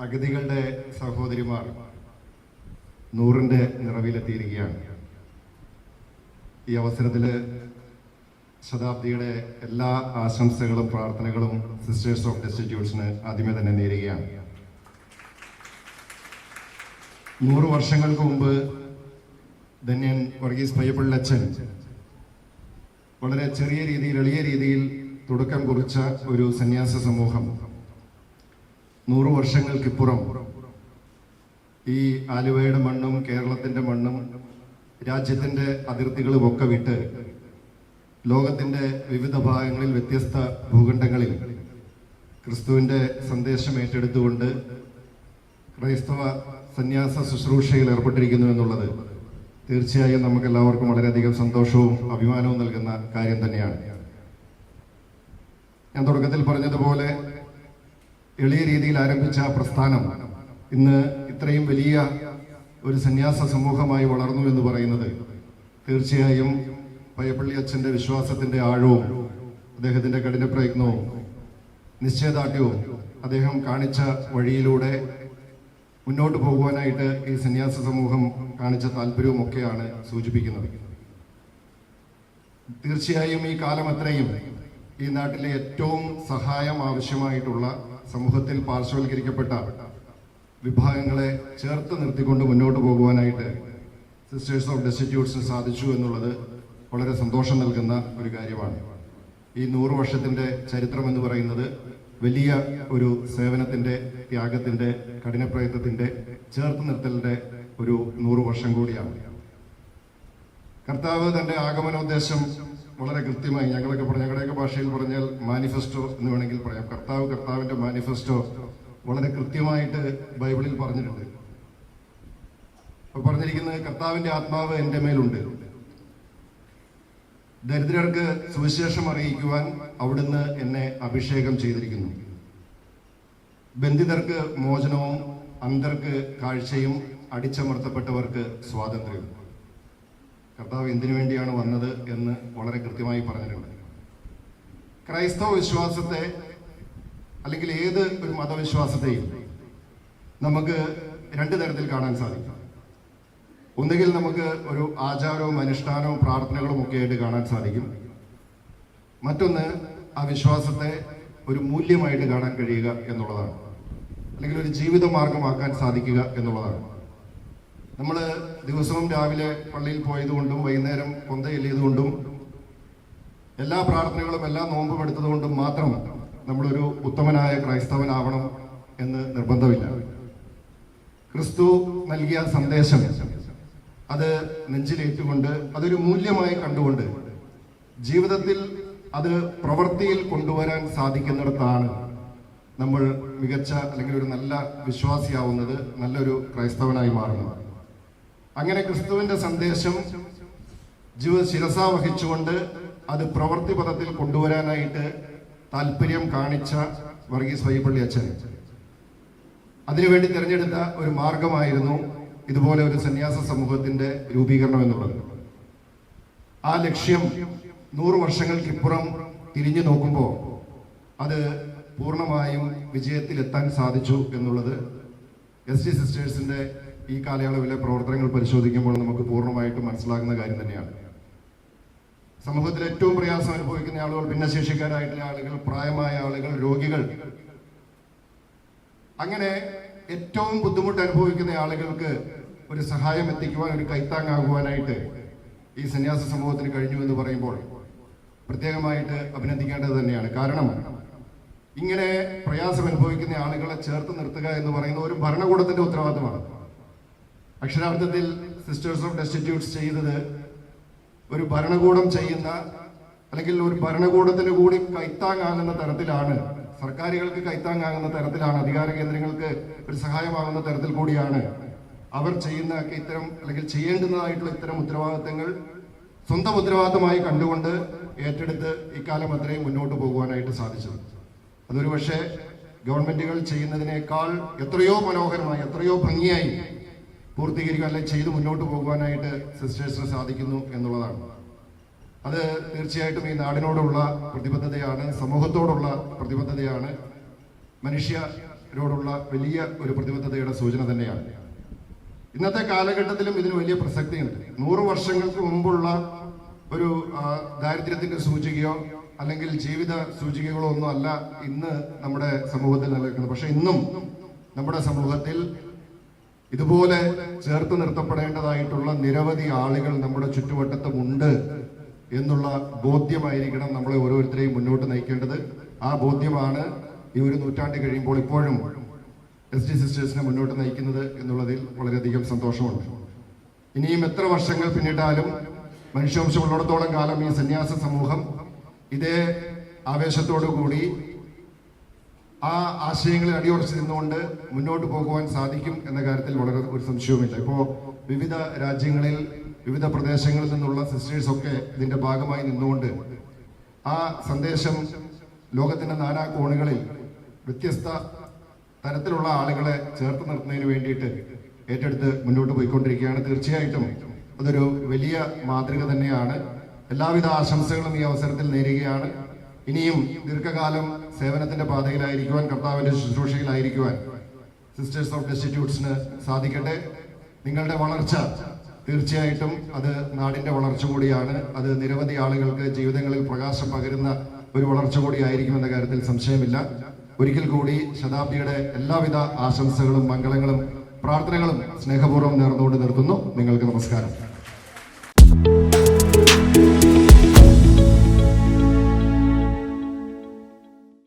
അഗതികളുടെ സഹോദരിമാർ നൂറിൻ്റെ നിറവിലെത്തിയിരിക്കുകയാണ്. ഈ അവസരത്തിൽ ശതാബ്ദിയുടെ എല്ലാ ആശംസകളും പ്രാർത്ഥനകളും സിസ്റ്റേഴ്സ് ഓഫ് ഡെസ്റ്റിറ്റ്യൂട്ട്സിന് ആദ്യമേ തന്നെ നേരുകയാണ്. 100 വർഷങ്ങൾക്ക് മുമ്പ് ധന്യൻ വർഗീസ് പയ്യപ്പള്ളി വളരെ ചെറിയ രീതിയിൽ, എളിയ രീതിയിൽ തുടക്കം കുറിച്ച ഒരു സന്യാസ സമൂഹം 100 വർഷങ്ങൾക്കിപ്പുറം ഈ ആലുവയുടെ മണ്ണും കേരളത്തിൻ്റെ മണ്ണും രാജ്യത്തിൻ്റെ അതിർത്തികളും ഒക്കെ വിട്ട് ലോകത്തിൻ്റെ വിവിധ ഭാഗങ്ങളിൽ, വ്യത്യസ്ത ഭൂഖണ്ഡങ്ങളിൽ ക്രിസ്തുവിൻ്റെ സന്ദേശം ഏറ്റെടുത്തുകൊണ്ട് ക്രൈസ്തവ സന്യാസ ശുശ്രൂഷയിൽ ഏർപ്പെട്ടിരിക്കുന്നു എന്നുള്ളത് തീർച്ചയായും നമുക്കെല്ലാവർക്കും വളരെയധികം സന്തോഷവും അഭിമാനവും നൽകുന്ന കാര്യം തന്നെയാണ്. ഞാൻ തുടക്കത്തിൽ പറഞ്ഞതുപോലെ എളിയ രീതിയിൽ ആരംഭിച്ച പ്രസ്ഥാനം ഇന്ന് ഇത്രയും വലിയ ഒരു സന്യാസ സമൂഹമായി വളർന്നു എന്ന് പറയുന്നത് തീർച്ചയായും പയ്യപ്പള്ളി അച്ഛൻ്റെ വിശ്വാസത്തിൻ്റെ ആഴവും അദ്ദേഹത്തിൻ്റെ കഠിന പ്രയത്നവും നിശ്ചയദാർഢ്യവും അദ്ദേഹം കാണിച്ച വഴിയിലൂടെ മുന്നോട്ട് പോകുവാനായിട്ട് ഈ സന്യാസ സമൂഹം കാണിച്ച താല്പര്യവും ഒക്കെയാണ് സൂചിപ്പിക്കുന്നത്. തീർച്ചയായും ഈ കാലം അത്രയും ഈ നാട്ടിലെ ഏറ്റവും സഹായം ആവശ്യമായിട്ടുള്ള, സമൂഹത്തിൽ പാർശ്വവൽക്കരിക്കപ്പെട്ട വിഭാഗങ്ങളെ ചേർത്ത് നിർത്തിക്കൊണ്ട് മുന്നോട്ട് പോകുവാനായിട്ട് സിസ്റ്റേഴ്സ് ഓഫ് ഡെസ്റ്റിറ്റ്യൂട്ട്സിന് സാധിച്ചു എന്നുള്ളത് വളരെ സന്തോഷം നൽകുന്ന ഒരു കാര്യമാണ്. ഈ 100 വർഷത്തിൻ്റെ ചരിത്രം എന്ന് പറയുന്നത് വലിയ ഒരു സേവനത്തിൻ്റെ, ത്യാഗത്തിൻ്റെ, കഠിനപ്രയത്നത്തിൻ്റെ, ചേർത്ത് നിർത്തലിൻ്റെ ഒരു 100 വർഷം കൂടിയാണ്. കർത്താവ് തൻ്റെ ആഗമനോദ്ദേശം വളരെ കൃത്യമായി, ഞങ്ങളുടെയൊക്കെ ഭാഷയിൽ പറഞ്ഞാൽ മാനിഫെസ്റ്റോ എന്ന് വേണമെങ്കിൽ പറയാം, കർത്താവിൻ്റെ മാനിഫെസ്റ്റോ വളരെ കൃത്യമായിട്ട് ബൈബിളിൽ പറഞ്ഞിട്ടുണ്ട്. അപ്പോൾ പറഞ്ഞിരിക്കുന്നത്, കർത്താവിൻ്റെ ആത്മാവ് എൻ്റെ മേലുണ്ട്, ദരിദ്രർക്ക് സുവിശേഷം അറിയിക്കുവാൻ അവിടുന്ന് എന്നെ അഭിഷേകം ചെയ്തിരിക്കുന്നു, ബന്ധിതർക്ക് മോചനവും അന്ധർക്ക് കാഴ്ചയും അടിച്ചമർത്തപ്പെട്ടവർക്ക് സ്വാതന്ത്ര്യവും. കർത്താവ് എന്തിനു വേണ്ടിയാണ് വന്നത് എന്ന് വളരെ കൃത്യമായി പറഞ്ഞിട്ടുണ്ട്. ക്രൈസ്തവ വിശ്വാസത്തെ, അല്ലെങ്കിൽ ഏത് ഒരു മതവിശ്വാസത്തെയും നമുക്ക് 2 തരത്തിൽ കാണാൻ സാധിക്കും. ഒന്നുകിൽ നമുക്ക് ഒരു ആചാരവും അനുഷ്ഠാനവും പ്രാർത്ഥനകളും ഒക്കെ ആയിട്ട് കാണാൻ സാധിക്കും. മറ്റൊന്ന് ആ വിശ്വാസത്തെ ഒരു മൂല്യമായിട്ട് കാണാൻ കഴിയുക എന്നുള്ളതാണ്, അല്ലെങ്കിൽ ഒരു ജീവിത മാർഗമാക്കാൻ സാധിക്കുക എന്നുള്ളതാണ്. നമ്മൾ ദിവസവും രാവിലെ പള്ളിയിൽ പോയതുകൊണ്ടും വൈകുന്നേരം കൊന്ത എല്ലിയതുകൊണ്ടും എല്ലാ പ്രാർത്ഥനകളും എല്ലാ നോമ്പും എടുത്തതുകൊണ്ടും മാത്രം നമ്മളൊരു ഉത്തമനായ ക്രൈസ്തവനാവണം എന്ന് നിർബന്ധമില്ല. ക്രിസ്തു നൽകിയ സന്ദേശം അത് നെഞ്ചിലേറ്റുകൊണ്ട്, അതൊരു മൂല്യമായി കണ്ടുകൊണ്ട് ജീവിതത്തിൽ അത് പ്രവൃത്തിയിൽ കൊണ്ടുവരാൻ സാധിക്കുന്നിടത്താണ് നമ്മൾ മികച്ച, അല്ലെങ്കിൽ ഒരു നല്ല വിശ്വാസിയാവുന്നത്, നല്ലൊരു ക്രൈസ്തവനായി മാറുന്നത്. അങ്ങനെ ക്രിസ്തുവിൻ്റെ സന്ദേശം ശിരസാ വഹിച്ചുകൊണ്ട് അത് പ്രവൃത്തി പദത്തിൽ കൊണ്ടുവരാനായിട്ട് താല്പര്യം കാണിച്ച വർഗീസ് പയ്യപ്പള്ളി അച്ഛൻ അതിനുവേണ്ടി തിരഞ്ഞെടുത്ത ഒരു മാർഗമായിരുന്നു ഇതുപോലെ ഒരു സന്യാസ സമൂഹത്തിൻ്റെ രൂപീകരണം എന്നുള്ളത്. ആ ലക്ഷ്യം 100 വർഷങ്ങൾക്കിപ്പുറം തിരിഞ്ഞു നോക്കുമ്പോൾ അത് പൂർണ്ണമായും വിജയത്തിലെത്താൻ സാധിച്ചു എന്നുള്ളത് എസ് ടി സിസ്റ്റേഴ്സിൻ്റെ ഈ കാലയളവിലെ പ്രവർത്തനങ്ങൾ പരിശോധിക്കുമ്പോൾ നമുക്ക് പൂർണ്ണമായിട്ടും മനസ്സിലാകുന്ന കാര്യം തന്നെയാണ്. സമൂഹത്തിൽ ഏറ്റവും പ്രയാസം അനുഭവിക്കുന്ന ആളുകൾ, ഭിന്നശേഷിക്കാരായിട്ടുള്ള ആളുകൾ, പ്രായമായ ആളുകൾ, രോഗികൾ, അങ്ങനെ ഏറ്റവും ബുദ്ധിമുട്ട് അനുഭവിക്കുന്ന ആളുകൾക്ക് ഒരു സഹായം എത്തിക്കുവാൻ, ഒരു കൈത്താങ്ങാകുവാനായിട്ട് ഈ സന്യാസ സമൂഹത്തിന് കഴിഞ്ഞു എന്ന് പറയുമ്പോൾ പ്രത്യേകമായിട്ട് അഭിനന്ദിക്കേണ്ടത് തന്നെയാണ്. കാരണം ഇങ്ങനെ പ്രയാസം അനുഭവിക്കുന്ന ആളുകളെ ചേർത്ത് നിർത്തുക എന്ന് പറയുന്ന ഒരു ഭരണകൂടത്തിന്റെ ഉത്തരവാദിത്തമാണ്. അക്ഷരാർത്ഥത്തിൽ സിസ്റ്റേഴ്സ് ഓഫ് ഡെസ്റ്റിറ്റ്യൂട്ട്സ് ചെയ്തത് ഒരു ഭരണകൂടം ചെയ്യുന്ന, അല്ലെങ്കിൽ ഒരു ഭരണകൂടത്തിന് കൂടി കൈത്താങ്ങാകുന്ന തരത്തിലാണ്, സർക്കാരുകൾക്ക് കൈത്താങ്ങാകുന്ന തരത്തിലാണ്, അധികാര കേന്ദ്രങ്ങൾക്ക് ഒരു സഹായമാകുന്ന തരത്തിൽ കൂടിയാണ് അവർ ചെയ്യുന്ന ഇത്തരം, അല്ലെങ്കിൽ ചെയ്യേണ്ടുന്നതായിട്ടുള്ള ഇത്തരം ഉത്തരവാദിത്തങ്ങൾ സ്വന്തം ഉത്തരവാദിത്തമായി കണ്ടുകൊണ്ട് ഏറ്റെടുത്ത് ഇക്കാലം അത്രയും മുന്നോട്ട് പോകുവാനായിട്ട് സാധിച്ചത്. അതൊരു പക്ഷേ ഗവൺമെന്റുകൾ ചെയ്യുന്നതിനേക്കാൾ എത്രയോ മനോഹരമായി, എത്രയോ ഭംഗിയായി പൂർത്തീകരിക്കാൻ, അല്ലെങ്കിൽ ചെയ്ത് മുന്നോട്ട് പോകുവാനായിട്ട് സിസ്റ്റേഴ്സിന് സാധിക്കുന്നു എന്നുള്ളതാണ്. അത് തീർച്ചയായിട്ടും ഈ നാടിനോടുള്ള പ്രതിബദ്ധതയാണ്, സമൂഹത്തോടുള്ള പ്രതിബദ്ധതയാണ്, മനുഷ്യ സിസ്റ്റേഴ്സിനോടുള്ള വലിയ ഒരു പ്രതിബദ്ധതയുടെ സൂചന തന്നെയാണ്. ഇന്നത്തെ കാലഘട്ടത്തിലും ഇതിന് വലിയ പ്രസക്തിയുണ്ട്. 100 വർഷങ്ങൾക്ക് മുമ്പുള്ള ഒരു ദാരിദ്ര്യത്തിന്റെ സൂചികയോ അല്ലെങ്കിൽ ജീവിത സൂചികകളോ ഒന്നും അല്ല ഇന്ന് നമ്മുടെ സമൂഹത്തിൽ നിലനിൽക്കുന്നത്. പക്ഷെ ഇന്നും നമ്മുടെ സമൂഹത്തിൽ ഇതുപോലെ ചേർത്ത് നിർത്തപ്പെടേണ്ടതായിട്ടുള്ള നിരവധി ആളുകൾ നമ്മുടെ ചുറ്റുവട്ടത്തുമുണ്ട് എന്നുള്ള ബോധ്യമായിരിക്കണം നമ്മളെ ഓരോരുത്തരെയും മുന്നോട്ട് നയിക്കേണ്ടത്. ആ ബോധ്യമാണ് ഈ ഒരു നൂറ്റാണ്ട് കഴിയുമ്പോൾ ഇപ്പോഴും SG സിസ്റ്റേഴ്സിനെ മുന്നോട്ട് നയിക്കുന്നത് എന്നുള്ളതിൽ വളരെയധികം സന്തോഷമുണ്ട്. ഇനിയും എത്ര വർഷങ്ങൾ പിന്നിട്ടാലും മനുഷ്യവംശം ഉള്ളിടത്തോളം കാലം ഈ സന്യാസ സമൂഹം ഇതേ ആവേശത്തോടു കൂടി ആ ആശയങ്ങളിൽ അടിയുറച്ച് നിന്നുകൊണ്ട് മുന്നോട്ട് പോകുവാൻ സാധിക്കും എന്ന കാര്യത്തിൽ വളരെ ഒരു സംശയവുമില്ല. ഇപ്പോൾ വിവിധ രാജ്യങ്ങളിൽ വിവിധ പ്രദേശങ്ങളിൽ നിന്നുള്ള സിസ്റ്റേഴ്സ് ഒക്കെ ഇതിന്റെ ഭാഗമായി നിന്നുകൊണ്ട് ആ സന്ദേശം ലോകത്തിന്റെ നാനാ കോണുകളിൽ വ്യത്യസ്ത തരത്തിലുള്ള ആളുകളെ ചേർത്ത് നിർത്തുന്നതിന് വേണ്ടിയിട്ട് ഏറ്റെടുത്ത് മുന്നോട്ട് പോയിക്കൊണ്ടിരിക്കുകയാണ്. തീർച്ചയായിട്ടും അതൊരു വലിയ മാതൃക തന്നെയാണ്. എല്ലാവിധ ആശംസകളും ഈ അവസരത്തിൽ നേരുകയാണ്. ഇനിയും ദീർഘകാലം സേവനത്തിന്റെ പാതയിലായിരിക്കുവാൻ, കർത്താവിന്റെ ശുശ്രൂഷയിലായിരിക്കുവാൻ സിസ്റ്റേഴ്സ് ഓഫ് ഡെസ്റ്റിറ്റ്യൂട്ട്സിന് സാധിക്കട്ടെ. നിങ്ങളുടെ വളർച്ച തീർച്ചയായിട്ടും അത് നാടിന്റെ വളർച്ച കൂടിയാണ്. അത് നിരവധി ആളുകൾക്ക് ജീവിതങ്ങളിൽ പ്രകാശം പകരുന്ന ഒരു വളർച്ച കൂടിയായിരിക്കുമെന്ന കാര്യത്തിൽ സംശയമില്ല. ഒരിക്കൽ കൂടി ശതാബ്ദിയുടെ എല്ലാവിധ ആശംസകളും മംഗളങ്ങളും പ്രാർത്ഥനകളും സ്നേഹപൂർവ്വം നേർന്നുകൊണ്ട് നിർത്തുന്നു. നിങ്ങൾക്ക് നമസ്കാരം.